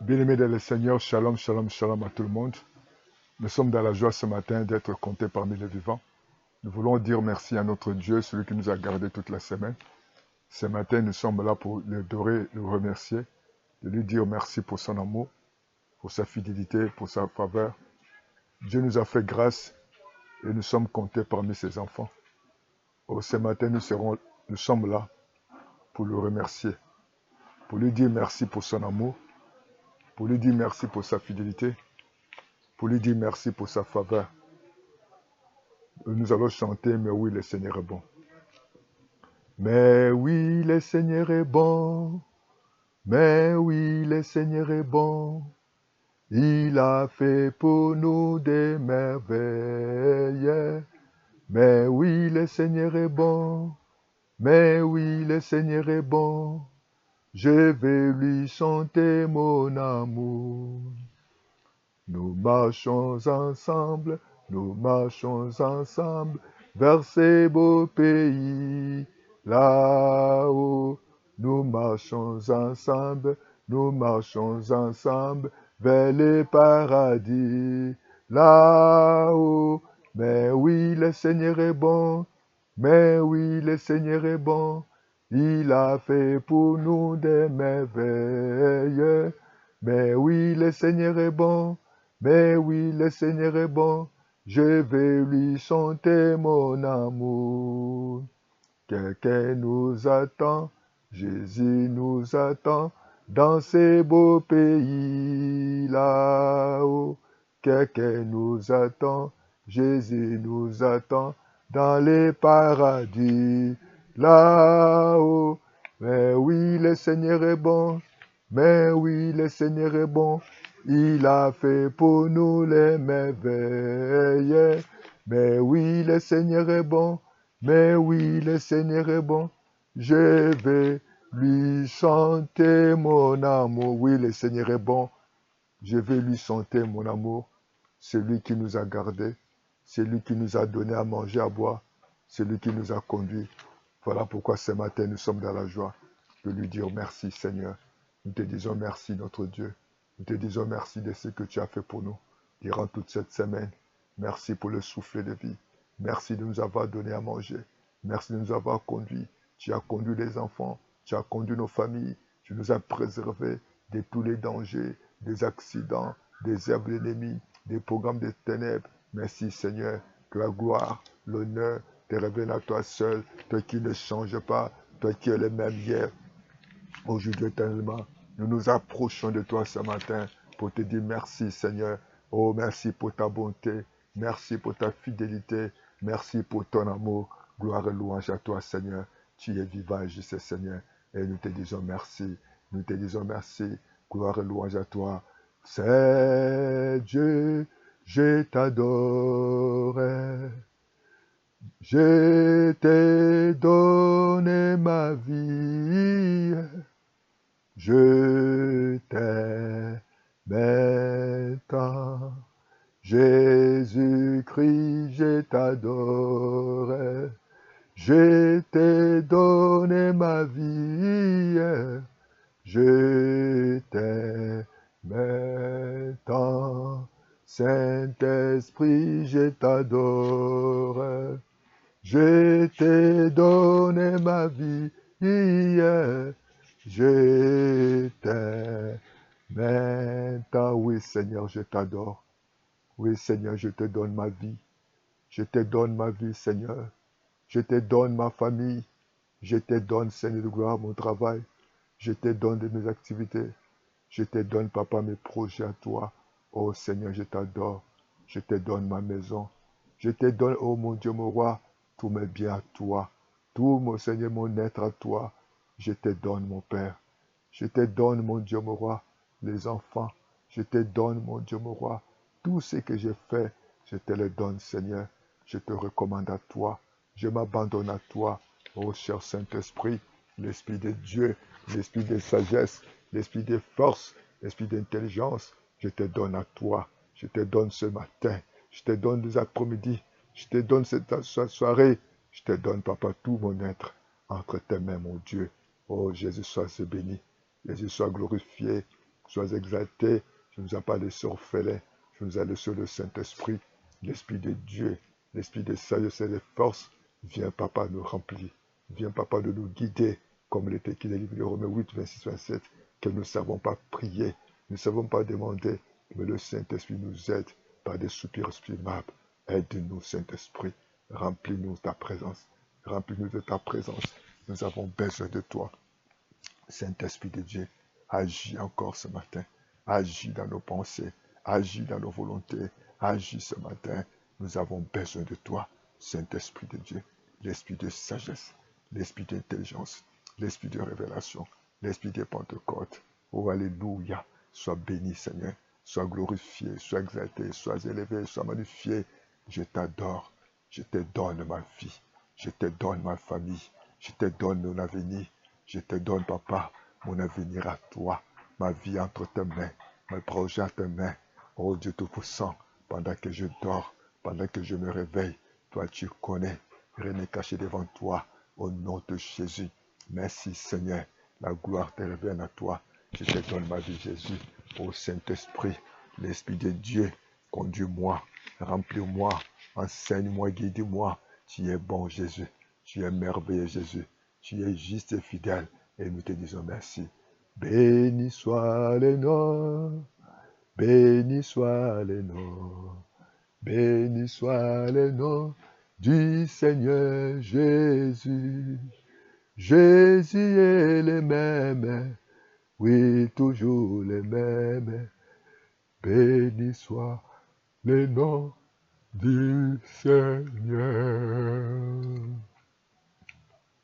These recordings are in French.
Bien-aimés dans le Seigneur, shalom, shalom, shalom à tout le monde. Nous sommes dans la joie ce matin d'être comptés parmi les vivants. Nous voulons dire merci à notre Dieu, celui qui nous a gardés toute la semaine. Ce matin, nous sommes là pour l'adorer, le remercier, de lui dire merci pour son amour, pour sa fidélité, pour sa faveur. Dieu nous a fait grâce et nous sommes comptés parmi ses enfants. Ce matin, nous sommes là pour le remercier, pour lui dire merci pour son amour, pour lui dire merci pour sa fidélité, pour lui dire merci pour sa faveur. Nous allons chanter, mais oui, le Seigneur est bon. Mais oui, le Seigneur est bon. Mais oui, le Seigneur est bon. Il a fait pour nous des merveilles. Mais oui, le Seigneur est bon. Mais oui, le Seigneur est bon. Je vais lui chanter mon amour. Nous marchons ensemble vers ces beaux pays. Là-haut, nous marchons ensemble vers les paradis. Là-haut, mais oui, le Seigneur est bon. Mais oui, le Seigneur est bon. Il a fait pour nous des merveilles. Mais oui, le Seigneur est bon. Mais oui, le Seigneur est bon. Je vais lui chanter mon amour. Quelqu'un nous attend, Jésus nous attend dans ces beaux pays là-haut. Quelqu'un nous attend, Jésus nous attend dans les paradis là-haut. Mais oui, le Seigneur est bon. Mais oui, le Seigneur est bon. Il a fait pour nous les merveilles. Mais oui, le Seigneur est bon. Mais oui, le Seigneur est bon. Je vais lui chanter mon amour. Oui, le Seigneur est bon. Je vais lui chanter mon amour. C'est lui qui nous a gardés. C'est lui qui nous a donné à manger, à boire. C'est lui qui nous a conduits. Voilà pourquoi ce matin, nous sommes dans la joie de lui dire merci, Seigneur. Nous te disons merci, notre Dieu. Nous te disons merci de ce que tu as fait pour nous durant toute cette semaine. Merci pour le souffle de vie. Merci de nous avoir donné à manger. Merci de nous avoir conduits. Tu as conduit les enfants. Tu as conduit nos familles. Tu nous as préservés de tous les dangers, des accidents, des œuvres ennemies, des programmes de ténèbres. Merci, Seigneur. Que la gloire, l'honneur te reviennent à toi seul. Toi qui ne changes pas. Toi qui es le même hier, aujourd'hui éternellement. Nous nous approchons de toi ce matin pour te dire merci, Seigneur. Oh, merci pour ta bonté. Merci pour ta fidélité. Merci pour ton amour. Gloire et louange à toi, Seigneur. Tu es vivant et juste, Seigneur. Et nous te disons merci. Nous te disons merci. Gloire et louange à toi. C'est Dieu, je t'adore. Je t'ai donné ma vie. Je t'aime tant. Jésus-Christ, je t'adore. Je t'ai donné ma vie. Je t'aime tant. Saint-Esprit, je t'adore. Je t'ai donné ma vie. Je t'aime tant. Oui, Seigneur, je t'adore. Oui, Seigneur, je te donne ma vie. Je te donne ma vie, Seigneur. Je te donne ma famille. Je te donne, Seigneur de gloire, mon travail. Je te donne de mes activités. Je te donne, Papa, mes projets à toi. Oh Seigneur, je t'adore. Je te donne ma maison. Je te donne, oh mon Dieu, mon roi, tous mes biens à toi. Tout, mon Seigneur, mon être à toi. Je te donne, mon Père. Je te donne, mon Dieu, mon roi, les enfants. Je te donne, mon Dieu, mon roi, tout ce que j'ai fait. Je te le donne, Seigneur. Je te recommande à toi. Je m'abandonne à toi. Oh cher Saint-Esprit, l'Esprit de Dieu, l'Esprit de sagesse, l'Esprit de force, l'Esprit d'intelligence, je te donne à toi. Je te donne ce matin. Je te donne des après-midi. Je te donne cette soirée. Je te donne, Papa, tout mon être entre tes mains, mon Dieu. Oh Jésus, sois béni. Jésus, sois glorifié. sois exalté. Tu nous as pas laissé orphelins, tu nous as laissé le Saint-Esprit, l'Esprit de Dieu, l'Esprit de sagesse et de force. Viens, Papa, nous remplir. Viens, Papa, de nous guider, comme il est écrit dans le livre de Romains 8, 26, 27, que nous ne savons pas prier, nous ne savons pas demander, mais le Saint-Esprit nous aide par des soupirs exprimables. Aide-nous, Saint-Esprit. Remplis-nous de ta présence. Remplis-nous de ta présence. Nous avons besoin de toi. Saint-Esprit de Dieu, agis encore ce matin. Agis dans nos pensées. Agis dans nos volontés. Agis ce matin. Nous avons besoin de toi, Saint-Esprit de Dieu. L'esprit de sagesse, l'esprit d'intelligence, l'esprit de révélation, l'esprit de Pentecôte. Oh, alléluia. Sois béni, Seigneur. Sois glorifié, sois exalté, sois élevé, sois magnifié. Je t'adore. Je te donne ma vie. Je te donne ma famille. Je te donne mon avenir. Je te donne, Papa, mon avenir à toi. Ma vie entre tes mains. Mes projets à tes mains. Oh Dieu Tout-Puissant, pendant que je dors, pendant que je me réveille, toi tu connais. Rien n'est caché devant toi. Au nom de Jésus. Merci Seigneur. La gloire te revient à toi. Je te donne ma vie, Jésus. Ô Saint-Esprit, l'Esprit de Dieu, conduis-moi, remplis-moi, enseigne-moi, guide-moi. Tu es bon, Jésus. Tu es merveilleux, Jésus. Tu es juste et fidèle. Et nous te disons merci. Béni soit le nom. Béni soit le nom. Béni soit le nom du Seigneur Jésus. Jésus est le même. Oui, toujours le même. Béni soit le nom du Seigneur.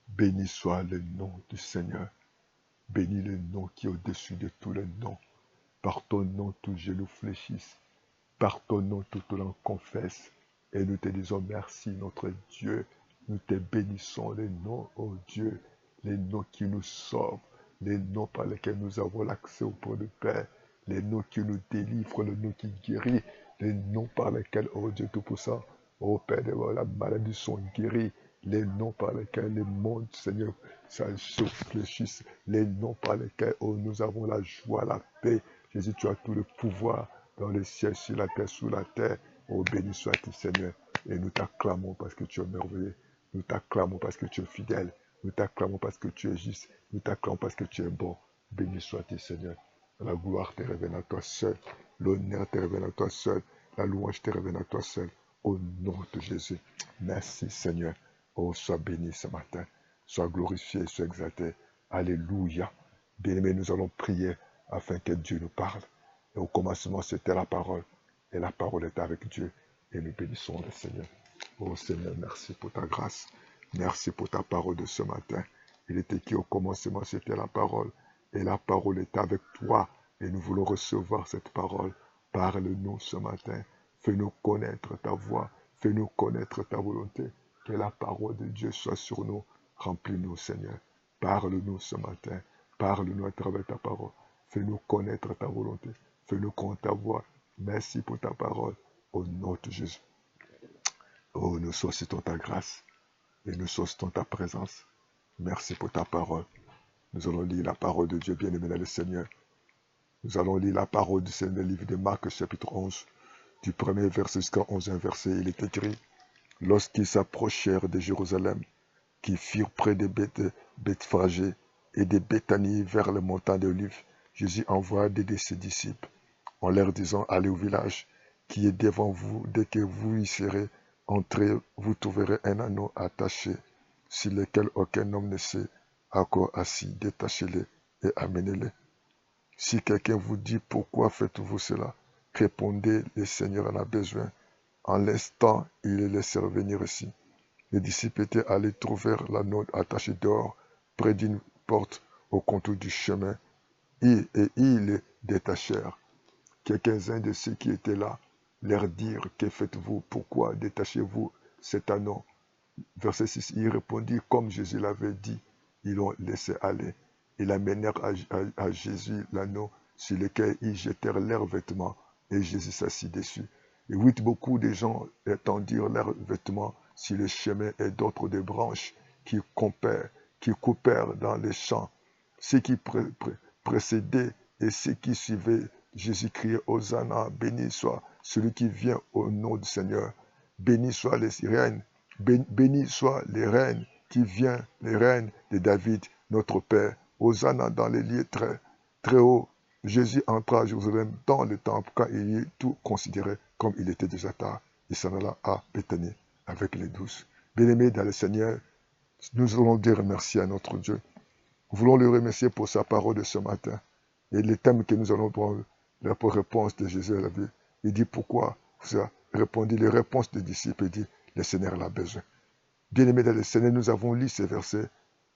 Béni soit le nom du Seigneur. Bénis le nom qui est au-dessus de tous les noms. Par ton nom, tous genoux fléchissent. Par ton nom, toute langue confesse. Et nous te disons merci, notre Dieu. Nous te bénissons les noms, ô Dieu, les noms qui nous sauvent, les noms par lesquels nous avons l'accès auprès du Père, les noms qui nous délivrent, les noms qui guérissent, les noms par lesquels, ô Dieu Tout-Puissant, ô Père, la maladie sont guéris, les noms par lesquels le monde, Seigneur, ça se fléchisse, les noms par lesquels, oh, nous avons la joie, la paix. Jésus, tu as tout le pouvoir dans le ciel, sur la terre, sous la terre. Oh, béni sois-tu, Seigneur. Et nous t'acclamons parce que tu es merveilleux. Nous t'acclamons parce que tu es fidèle. Nous t'acclamons parce que tu es juste. Nous t'acclamons parce que tu es bon. Béni sois-tu, Seigneur. La gloire te revient à toi seul. L'honneur te revient à toi seul. La louange te revient à toi seul. Au nom de Jésus. Merci, Seigneur. Oh, sois béni ce matin. Sois glorifié, sois exalté. Alléluia. Bien-aimés, nous allons prier afin que Dieu nous parle. Et au commencement, c'était la parole. Et la parole est avec Dieu. Et nous bénissons le Seigneur. Oh Seigneur, merci pour ta grâce. Merci pour ta parole de ce matin. Il était qui au commencement, c'était la parole. Et la parole est avec toi. Et nous voulons recevoir cette parole. Parle-nous ce matin. Fais-nous connaître ta voix. Fais-nous connaître ta volonté. Que la parole de Dieu soit sur nous. Remplis-nous, Seigneur. Parle-nous ce matin. Parle-nous à travers ta parole. Fais-nous connaître ta volonté. Fais-nous connaître ta voix. Merci pour ta parole. Au nom de Jésus. Oh, nous sollicitons ta grâce. Et nous sollicitons ta présence. Merci pour ta parole. Nous allons lire la parole de Dieu, bien-aimé dans le Seigneur. Nous allons lire la parole du Seigneur, le livre de Marc, chapitre 11, du premier verset jusqu'à 11e verset. Il est écrit, lorsqu'ils s'approchèrent de Jérusalem, qui furent près des Bethphagée et de Béthanie vers le montant d'Olives, Jésus envoya de ses disciples, en leur disant, allez au village qui est devant vous, dès que vous y serez entrés, vous trouverez un anneau attaché, sur lequel aucun homme ne s'est encore assis, détachez-le et amenez-le. Si quelqu'un vous dit, pourquoi faites-vous cela? Répondez, le Seigneur en a besoin. En l'instant, il les laissait revenir ici. Les disciples étaient allés trouver l'anneau attaché dehors, près d'une porte au contour du chemin, et ils le détachèrent. Quelques-uns de ceux qui étaient là leur dirent, que faites-vous? Pourquoi détachez-vous cet anneau? Verset 6, il répondit, comme Jésus l'avait dit, ils l'ont laissé aller. Ils amenèrent à Jésus l'anneau sur lequel ils jetèrent leurs vêtements, et Jésus s'assit dessus. Et beaucoup de gens étendirent leurs vêtements sur le chemin, et d'autres des branches qui coupèrent dans les champs. Ceux qui précédaient Et ceux qui suivaient Jésus criaient Hosanna, béni soit celui qui vient au nom du Seigneur. Béni soient les reines, béni soient les reines qui viennent, les reines de David, notre Père. Hosanna dans les lieux très, très hauts. Jésus entra à Jérusalem dans le temple quand il y eut tout considéré comme il était déjà tard. Il s'en alla à Béthanie avec les 12. Bien-aimés dans le Seigneur, nous allons dire merci à notre Dieu. Nous voulons le remercier pour sa parole de ce matin. Et les thèmes que nous allons prendre, la réponse de Jésus à la vie. Il dit pourquoi vous avez répondu, les réponses des disciples, il dit le Seigneur l'a besoin. Bien-aimés dans le Seigneur, nous avons lu ces versets.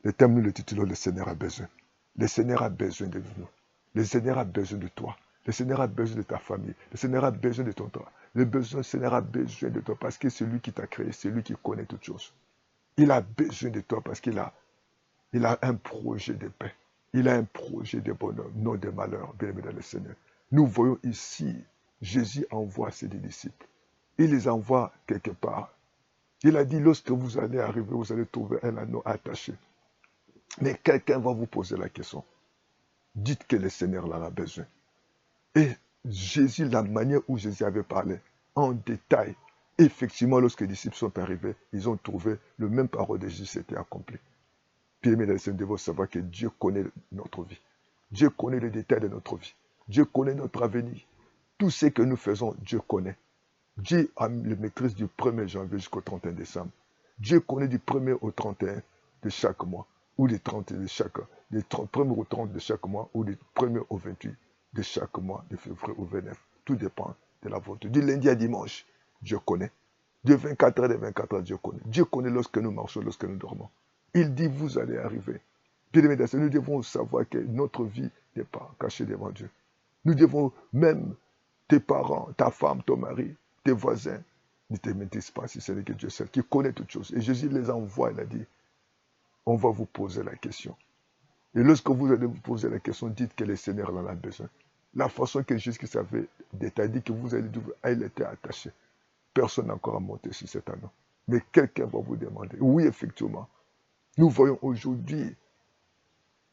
Le thème, nous le titulons le Seigneur a besoin. Le Seigneur a besoin de nous. Le Seigneur a besoin de toi. Le Seigneur a besoin de ta famille. Le Seigneur a besoin de ton travail. Le Seigneur a besoin de toi parce que c'est lui qui t'a créé, c'est lui qui connaît toutes choses. Il a besoin de toi parce qu'il a un projet de paix. Il a un projet de bonheur, non de malheur, bien-aimé dans le Seigneur. Nous voyons ici, Jésus envoie ses disciples. Il les envoie quelque part. Il a dit, lorsque vous allez arriver, vous allez trouver un anneau attaché. Mais quelqu'un va vous poser la question. Dites que le Seigneur en a besoin. Et Jésus, la manière où Jésus avait parlé, en détail, effectivement, lorsque les disciples sont arrivés, ils ont trouvé le même parole de Jésus s'était accompli. Puis, mes amis, nous devons savoir que Dieu connaît notre vie. Dieu connaît les détails de notre vie. Dieu connaît notre avenir. Tout ce que nous faisons, Dieu connaît. Dieu a le maîtrise du 1er janvier jusqu'au 31 décembre. Dieu connaît du 1er au 31 de chaque mois, ou du 30 de chaque, du 1er au 30 de chaque mois, ou du 1er au 28 de chaque mois, de février au 29. Tout dépend de la volonté. Du lundi à dimanche, Dieu connaît. De 24 heures, de 24 heures, Dieu connaît. Dieu connaît lorsque nous marchons, lorsque nous dormons. Il dit, vous allez arriver. Bien-aimés, nous devons savoir que notre vie n'est pas cachée devant Dieu. Nous devons, même tes parents, ta femme, ton mari, tes voisins, ne te médisent pas si ce n'est que Dieu seul, qui connaît toutes choses. Et Jésus les envoie, il a dit, on va vous poser la question. Et lorsque vous allez vous poser la question, dites que le Seigneur en a besoin. La façon que Jésus savait dit que vous allez dire, il était attaché. Personne n'a encore à monter sur cet anneau. Mais quelqu'un va vous demander. Oui, effectivement. Nous voyons aujourd'hui,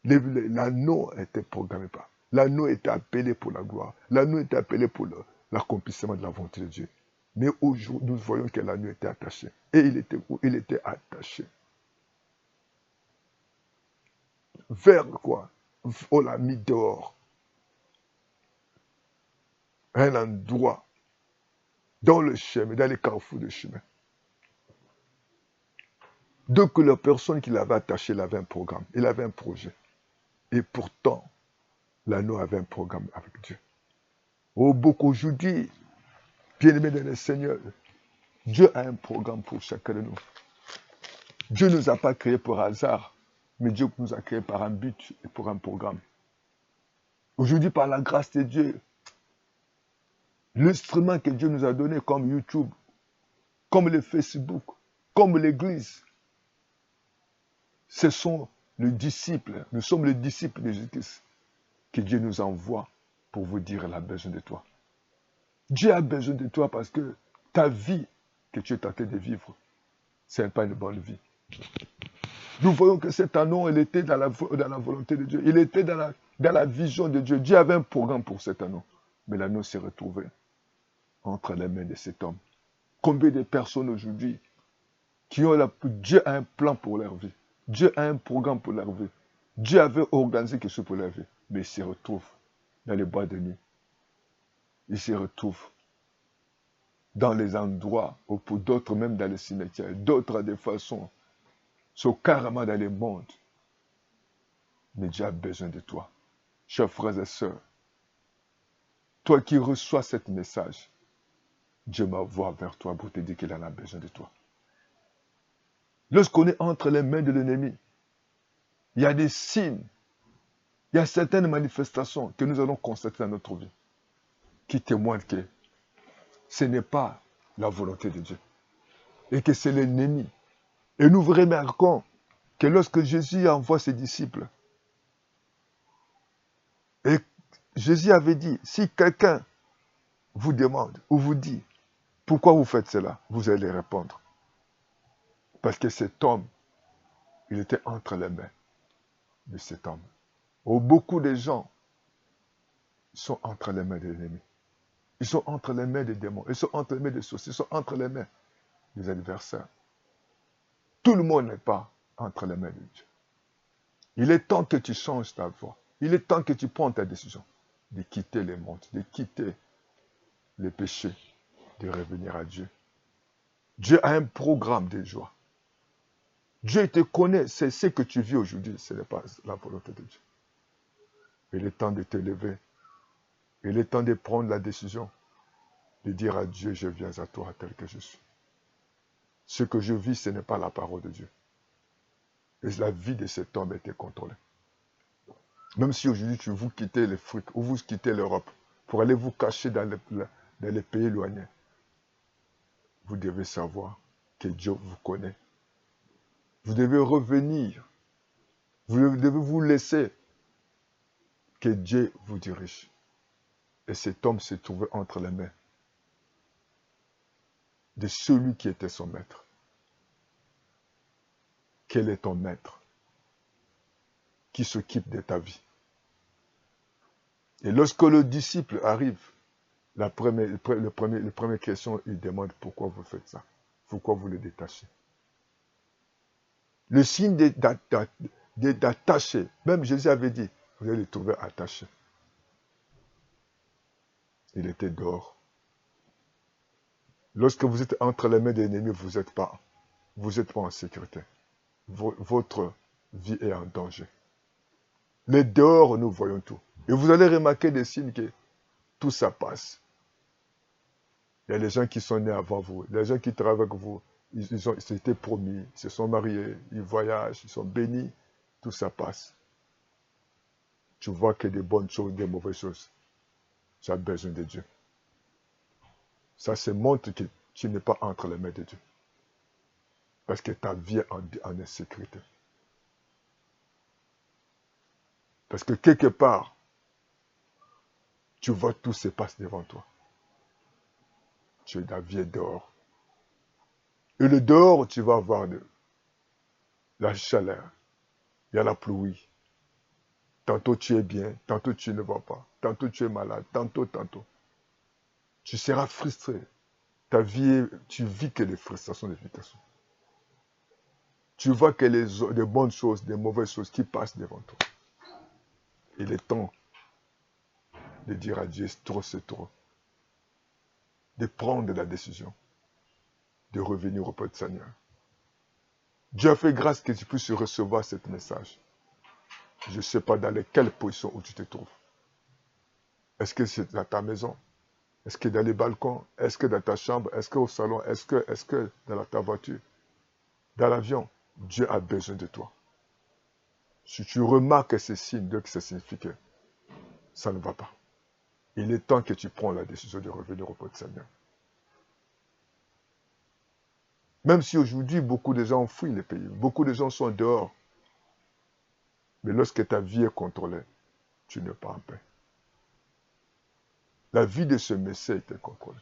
l'anneau était programmé par. L'anneau était appelé pour la gloire. L'anneau était appelé pour l'accomplissement de la volonté de Dieu. Mais aujourd'hui, nous voyons que l'anneau était attaché. Et il était où? Il était attaché. Vers quoi? On l'a mis dehors. Un endroit. Dans le chemin, dans les carrefours de chemin. Donc la personne qui l'avait attaché, il avait un programme. Il avait un projet. Et pourtant, l'anneau avait un programme avec Dieu. Oh, beaucoup aujourd'hui, bien-aimés dans le Seigneur, Dieu a un programme pour chacun de nous. Dieu ne nous a pas créés pour hasard, mais Dieu nous a créés par un but et pour un programme. Aujourd'hui, par la grâce de Dieu, l'instrument que Dieu nous a donné comme YouTube, comme le Facebook, comme l'Église, ce sont les disciples. Nous sommes les disciples de Jésus-Christ que Dieu nous envoie pour vous dire qu'il a besoin de toi. Dieu a besoin de toi parce que ta vie que tu es tenté de vivre, ce n'est pas une bonne vie. Nous voyons que cet anneau, il était dans la volonté de Dieu. Il était dans la vision de Dieu. Dieu avait un programme pour cet anneau. Mais l'anneau s'est retrouvé entre les mains de cet homme. Combien de personnes aujourd'hui qui ont Dieu a un plan pour leur vie. Dieu a un programme pour leur vie. Dieu avait organisé quelque chose pour leur vie. Mais ils se retrouvent dans les bois de nuit. Ils se retrouvent dans les endroits, ou pour d'autres même dans les cimetières. D'autres de façon sont carrément dans les mondes. Mais Dieu a besoin de toi. Chers frères et sœurs, toi qui reçois ce message, Dieu m'envoie vers toi pour te dire qu'il en a besoin de toi. Lorsqu'on est entre les mains de l'ennemi, il y a des signes, il y a certaines manifestations que nous allons constater dans notre vie qui témoignent que ce n'est pas la volonté de Dieu et que c'est l'ennemi. Et nous remarquons que lorsque Jésus envoie ses disciples, et Jésus avait dit, si quelqu'un vous demande ou vous dit, pourquoi vous faites cela, vous allez répondre. Parce que cet homme, il était entre les mains de cet homme. Oh, beaucoup de gens Ils sont entre les mains de l'ennemi. Ils sont entre les mains des démons. Ils sont entre les mains des sorciers. Ils sont entre les mains des adversaires. Tout le monde n'est pas entre les mains de Dieu. Il est temps que tu changes ta voie. Il est temps que tu prennes ta décision de quitter les mondes, de quitter les péchés, de revenir à Dieu. Dieu a un programme de joie. Dieu te connaît, c'est ce que tu vis aujourd'hui, ce n'est pas la volonté de Dieu. Il est temps de te lever. Il est temps de prendre la décision de dire à Dieu, je viens à toi tel que je suis. Ce que je vis, ce n'est pas la parole de Dieu. Et la vie de cet homme était contrôlée. Même si aujourd'hui vous quittez l'Afrique ou vous quittez l'Europe pour aller vous cacher dans les pays éloignés, vous devez savoir que Dieu vous connaît. Vous devez revenir. Vous devez vous laisser que Dieu vous dirige. Et cet homme se trouvait entre les mains de celui qui était son maître. Quel est ton maître qui s'occupe de ta vie? Et lorsque le disciple arrive, la première question, il demande pourquoi vous faites ça? Pourquoi vous le détachez? Le signe d'attacher, même Jésus avait dit, vous allez le trouver attaché. Il était dehors. Lorsque vous êtes entre les mains de l'ennemi, vous n'êtes pas en sécurité. Votre vie est en danger. Mais dehors, nous voyons tout. Et vous allez remarquer des signes que tout ça passe. Il y a les gens qui sont nés avant vous, les gens qui travaillent avec vous, ils s'étaient promis, ils se sont mariés, ils voyagent, ils sont bénis, tout ça passe. Tu vois que des bonnes choses, des mauvaises choses. Tu as besoin de Dieu. Ça se montre que tu n'es pas entre les mains de Dieu. Parce que ta vie est en insécurité. Parce que quelque part, tu vois tout se passe devant toi. Tu es la vie est dehors. Et le dehors, tu vas avoir la chaleur. Il y a la pluie. Tantôt tu es bien, tantôt tu ne vas pas. Tantôt tu es malade, tantôt. Tu seras frustré. Ta vie, tu vis que des frustrations, des frustrations. Tu vois que des bonnes choses, des mauvaises choses qui passent devant toi. Il est temps de dire à Dieu, c'est trop. De prendre la décision de revenir auprès du Seigneur. Dieu a fait grâce que tu puisses recevoir ce message. Je ne sais pas dans quelle position où tu te trouves. Est-ce que c'est dans ta maison? Est-ce que dans les balcons? Est-ce que dans ta chambre? Est-ce que au salon? Est-ce que dans ta voiture? Dans l'avion? Dieu a besoin de toi. Si tu remarques ces signes, donc ça signifie que ça ne va pas. Il est temps que tu prends la décision de revenir auprès du Seigneur. Même si aujourd'hui, beaucoup de gens fuient les pays, beaucoup de gens sont dehors. Mais lorsque ta vie est contrôlée, tu n'es pas en paix. La vie de ce Messie était contrôlée.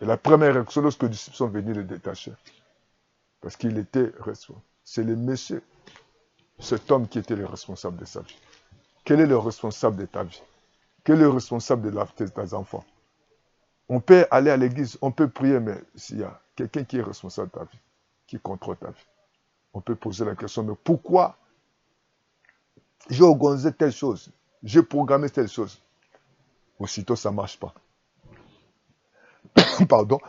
Et la première réaction, lorsque les disciples sont venus le détacher, parce qu'il était responsable, c'est le Messie, cet homme qui était le responsable de sa vie. Quel est le responsable de ta vie? Quel est le responsable de tes enfants? On peut aller à l'église, on peut prier, mais s'il y a quelqu'un qui est responsable de ta vie, qui contrôle ta vie, on peut poser la question, mais pourquoi j'ai organisé telle chose, j'ai programmé telle chose? Aussitôt, ça ne marche pas. Pardon.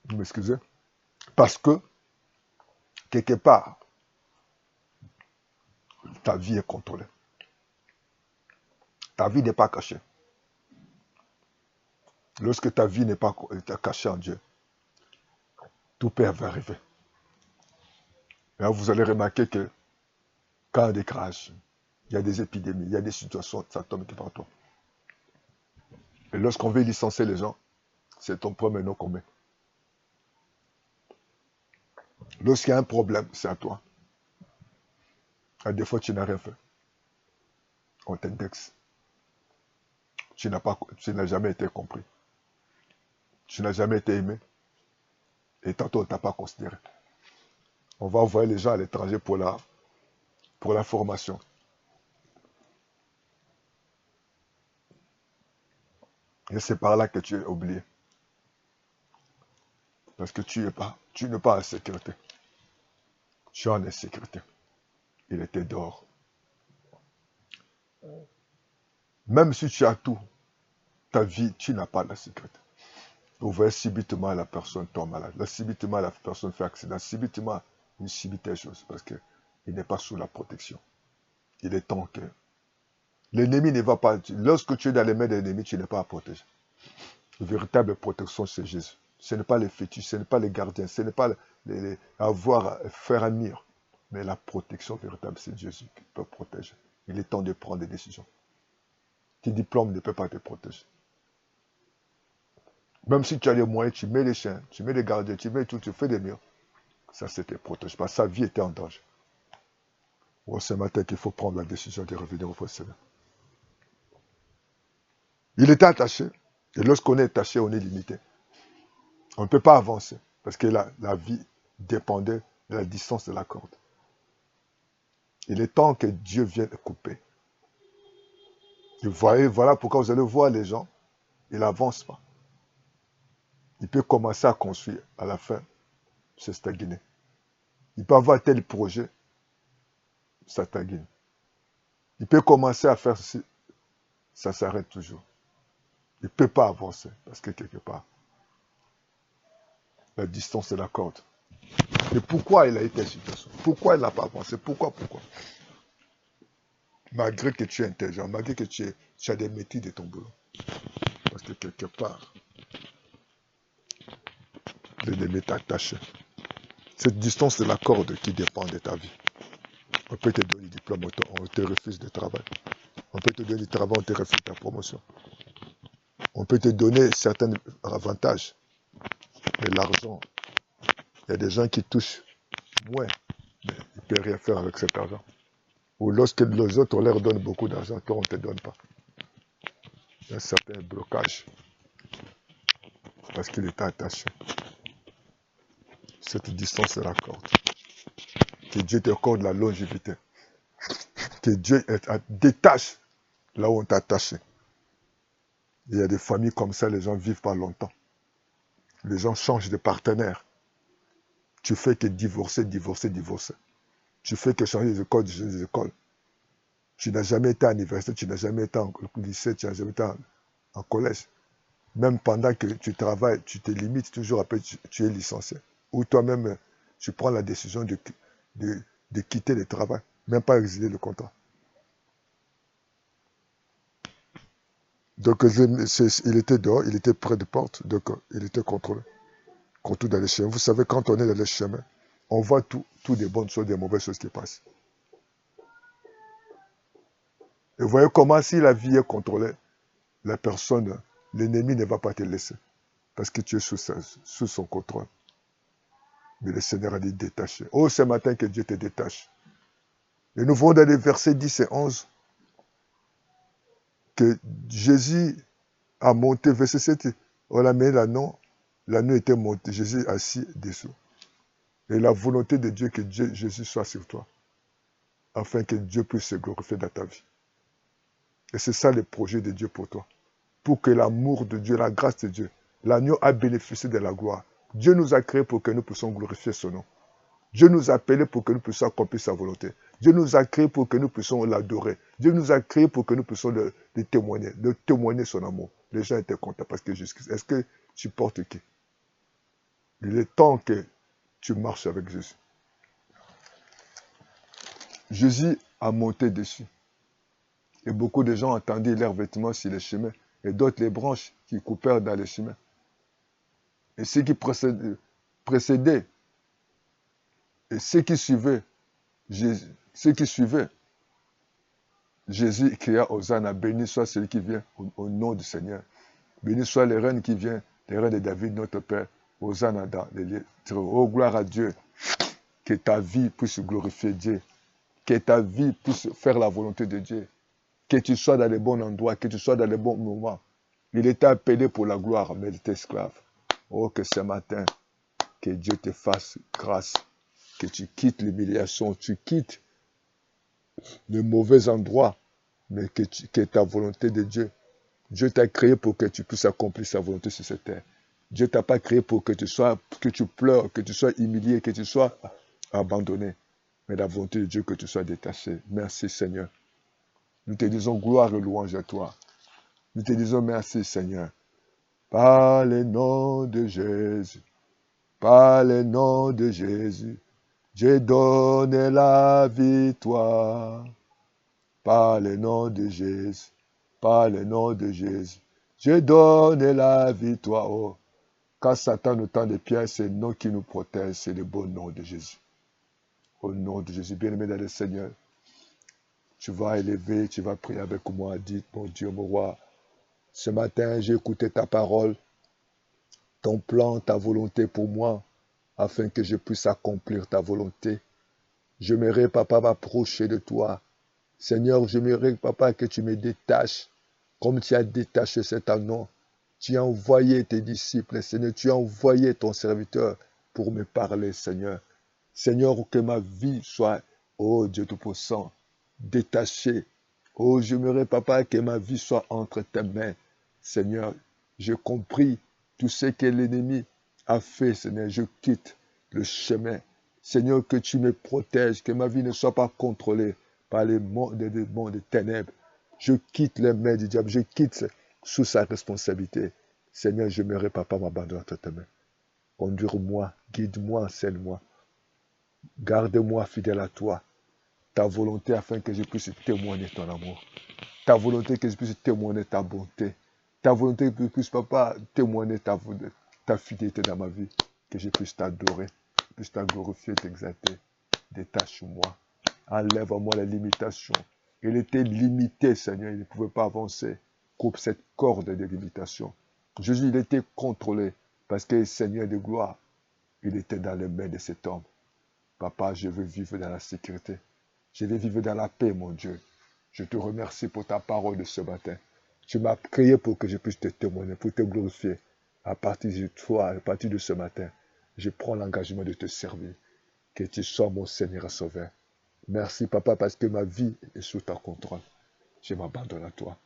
Vous m'excusez. Parce que, quelque part, ta vie est contrôlée. Ta vie n'est pas cachée. Lorsque ta vie n'est pas cachée en Dieu, tout peut arriver. Là, vous allez remarquer que quand il y a des crashs, il y a des épidémies, il y a des situations, ça tombe partout. Et lorsqu'on veut licencier les gens, c'est ton premier nom qu'on met. Lorsqu'il y a un problème, c'est à toi. À des fois, tu n'as rien fait. On t'indexe. Tu n'as jamais été compris. Tu n'as jamais été aimé. Et tantôt, on ne t'a pas considéré. On va envoyer les gens à l'étranger pour la formation. Et c'est par là que tu es oublié. Parce que tu n'es pas en sécurité. Tu es en insécurité. Il était dehors. Même si tu as tout, ta vie, tu n'as pas la sécurité. Vous voyez, subitement, la personne tombe malade. Là, subitement, la personne fait accident. Subitement, il subit telle chose parce qu'il n'est pas sous la protection. Il est temps que l'ennemi ne va pas. Lorsque tu es dans les mains de l'ennemi, tu n'es pas à protéger. La véritable protection, c'est Jésus. Ce n'est pas les fétiches, ce n'est pas les gardiens, ce n'est pas faire un mur. Mais la protection véritable, c'est Jésus qui peut protéger. Il est temps de prendre des décisions. Tes diplômes ne peuvent pas te protéger. Même si tu as les moyens, tu mets les chiens, tu mets les gardiens, tu mets tout, tu fais des murs. Ça, ne te protège pas. Sa vie était en danger. Ce matin qu'il faut prendre la décision de revenir au Seigneur. Il était attaché. Et lorsqu'on est attaché, on est limité. On ne peut pas avancer. Parce que la vie dépendait de la distance de la corde. Il est temps que Dieu vienne couper. Et voilà pourquoi vous allez voir les gens, ils n'avancent pas. Il peut commencer à construire, à la fin, c'est stagné. Il peut avoir tel projet, ça stagne. Il peut commencer à faire ceci, ça s'arrête toujours. Il ne peut pas avancer, parce que quelque part, la distance de la corde. Et pourquoi il a été situation? Pourquoi il n'a pas avancé? Pourquoi? Malgré que tu es intelligent, malgré que tu as des métiers de ton boulot. Parce que quelque part, l'ennemi est attaché. Cette distance de la corde qui dépend de ta vie. On peut te donner du diplôme, on te refuse de travail. On peut te donner du travail, on te refuse ta promotion. On peut te donner certains avantages. Mais l'argent, il y a des gens qui touchent moins, mais ils ne peuvent rien faire avec cet argent. Ou lorsque les autres, on leur donne beaucoup d'argent, toi, on ne te donne pas. Il y a un certain blocage. Parce qu'il est attaché. Cette distance de la corde. Que Dieu t'accorde la longévité. Que Dieu détache là où on t'a attaché. Il y a des familles comme ça, les gens ne vivent pas longtemps. Les gens changent de partenaire. Tu fais que divorcer. Tu fais que changer des écoles. Tu n'as jamais été à l'université, tu n'as jamais été en lycée, tu n'as jamais été en collège. Même pendant que tu travailles, tu te limites toujours, après tu es licencié. Ou toi-même, tu prends la décision de quitter le travail, même pas exiler le contrat. Donc, il était dehors, il était près de porte, donc il était contrôlé. Contrôlé dans les chemins. Vous savez, quand on est dans les chemins, on voit tout des bonnes choses, des mauvaises choses qui passent. Et vous voyez comment si la vie est contrôlée, la personne, l'ennemi ne va pas te laisser. Parce que tu es sous son contrôle. Mais le Seigneur a dit détaché. Oh, ce matin que Dieu te détache. Et nous voyons dans les versets 10 et 11 que Jésus a monté, verset 7, on a mis l'anneau était monté, Jésus assis dessous. Et la volonté de Dieu que Jésus soit sur toi, afin que Dieu puisse se glorifier dans ta vie. Et c'est ça le projet de Dieu pour toi. Pour que l'amour de Dieu, la grâce de Dieu, l'agneau a bénéficié de la gloire. Dieu nous a créés pour que nous puissions glorifier son nom. Dieu nous a appelés pour que nous puissions accomplir sa volonté. Dieu nous a créés pour que nous puissions l'adorer. Dieu nous a créés pour que nous puissions le témoigner son amour. Les gens étaient contents parce que est-ce que tu portes qui? Il est temps que tu marches avec Jésus. Jésus a monté dessus. Et beaucoup de gens entendaient leurs vêtements sur les chemins et d'autres les branches qui coupèrent dans les chemins. Et ceux qui précédaient et ceux qui suivaient, Jésus cria Hosanna, béni soit celui qui vient au nom du Seigneur. Béni soit le reine qui vient, le reine de David, notre Père. Hosanna dans les lieux. Oh, gloire à Dieu. Que ta vie puisse glorifier Dieu. Que ta vie puisse faire la volonté de Dieu. Que tu sois dans les bons endroits, que tu sois dans les bons moments. Il était appelé pour la gloire, mais il était esclave. Oh, que ce matin, que Dieu te fasse grâce. Que tu quittes l'humiliation, tu quittes le mauvais endroit, mais que ta volonté de Dieu Dieu t'a créé pour que tu puisses accomplir sa volonté sur cette terre. Dieu t'a pas créé pour que tu pleures, que tu sois humilié, que tu sois abandonné. Mais la volonté de Dieu que tu sois détaché. Merci Seigneur. Nous te disons gloire et louange à toi. Nous te disons merci Seigneur. Par le nom de Jésus, par le nom de Jésus, j'ai donné la victoire. Par le nom de Jésus, par le nom de Jésus, j'ai donné la victoire. Oh, quand Satan nous tend des pièges, c'est le nom qui nous protège, c'est le bon nom de Jésus. Au nom de Jésus, bien-aimé dans le Seigneur, tu vas élever, tu vas prier avec moi. Dites, mon Dieu, mon roi, ce matin, j'ai écouté ta parole, ton plan, ta volonté pour moi, afin que je puisse accomplir ta volonté. J'aimerais, papa, m'approcher de toi. Seigneur, j'aimerais, papa, que tu me détaches, comme tu as détaché cet anneau. Tu as envoyé tes disciples, Seigneur, tu as envoyé ton serviteur pour me parler, Seigneur. Seigneur, que ma vie soit, oh Dieu Tout-Puissant, détachée. Oh, j'aimerais, papa, que ma vie soit entre tes mains. Seigneur, j'ai compris tout ce que l'ennemi a fait, Seigneur. Je quitte le chemin. Seigneur, que tu me protèges, que ma vie ne soit pas contrôlée par les mondes des ténèbres. Je quitte les mains du diable, je quitte sous sa responsabilité. Seigneur, j'aimerais, papa, m'abandonner entre tes mains. Conduire-moi, guide-moi, enseigne-moi. Garde-moi fidèle à toi. Ta volonté afin que je puisse témoigner ton amour. Ta volonté que je puisse témoigner ta bonté. Ta volonté que je puisse, papa, témoigner ta fidélité dans ma vie. Que je puisse t'adorer, que je puisse te glorifier, t'exalter. Détache-moi. Enlève-moi les limitations. Il était limité, Seigneur. Il ne pouvait pas avancer. Coupe cette corde de limitation. Jésus, il était contrôlé parce que Seigneur de gloire, il était dans les mains de cet homme. Papa, je veux vivre dans la sécurité. Je veux vivre dans la paix, mon Dieu. Je te remercie pour ta parole de ce matin. Tu m'as créé pour que je puisse te témoigner, pour te glorifier. À partir de toi, à partir de ce matin, je prends l'engagement de te servir. Que tu sois mon Seigneur et Sauveur. Merci, Papa, parce que ma vie est sous ta contrôle. Je m'abandonne à toi.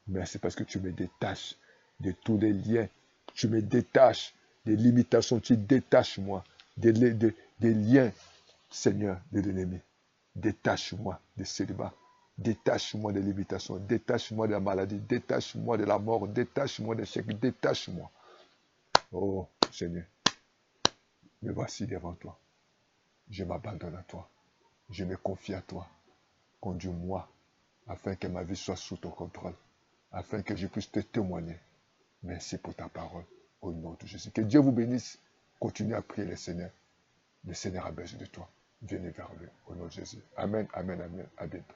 Merci parce que tu me détaches de tous les liens. Tu me détaches des limitations. Tu détaches moi des liens, Seigneur, de l'ennemi. Détache-moi des célibats. Détache-moi des limitations. Détache-moi de la maladie. Détache-moi de la mort. Détache-moi des chèques. Détache-moi. Oh, Seigneur, me voici devant toi. Je m'abandonne à toi. Je me confie à toi. Conduis-moi afin que ma vie soit sous ton contrôle. Afin que je puisse te témoigner. Merci pour ta parole. Au nom de Jésus. Que Dieu vous bénisse. Continuez à prier le Seigneur. Le Seigneur a besoin de toi. Venez vers lui. Au nom de Jésus. Amen, amen, amen. À bientôt.